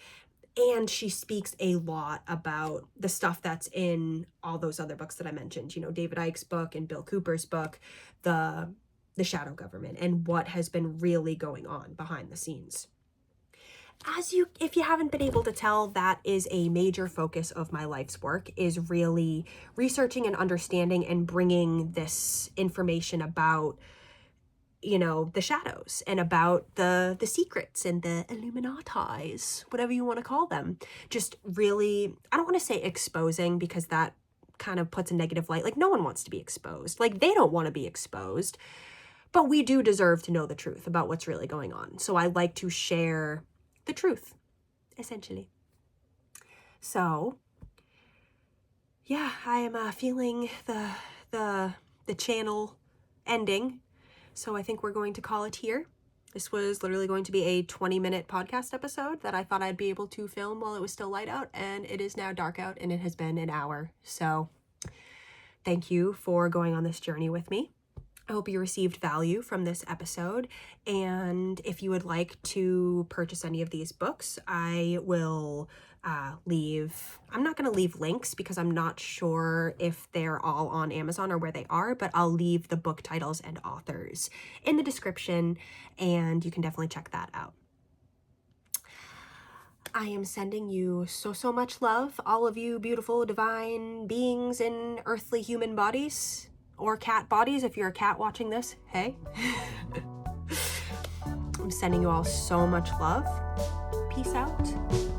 S1: And she speaks a lot about the stuff that's in all those other books that I mentioned, you know, David Icke's book and Bill Cooper's book, the shadow government, and what has been really going on behind the scenes. If you haven't been able to tell, that is a major focus of my life's work, is really researching and understanding and bringing this information about, you know, the shadows and about the secrets and the Illuminatis, whatever you want to call them. Just really, I don't want to say exposing, because that kind of puts a negative light. Like, no one wants to be exposed. Like, they don't want to be exposed. But we do deserve to know the truth about what's really going on. So I like to share the truth, essentially. So, yeah, I am feeling the channel ending. So I think we're going to call it here. This was literally going to be a 20-minute podcast episode that I thought I'd be able to film while it was still light out, and it is now dark out, and it has been an hour. So thank you for going on this journey with me. I hope you received value from this episode, and if you would like to purchase any of these books, I will I'm not going to leave links because I'm not sure if they're all on Amazon or where they are, but I'll leave the book titles and authors in the description, and you can definitely check that out. I am sending you so much love, all of you beautiful divine beings in earthly human bodies, or cat bodies if you're a cat watching this. Hey. I'm sending you all so much love. Peace out.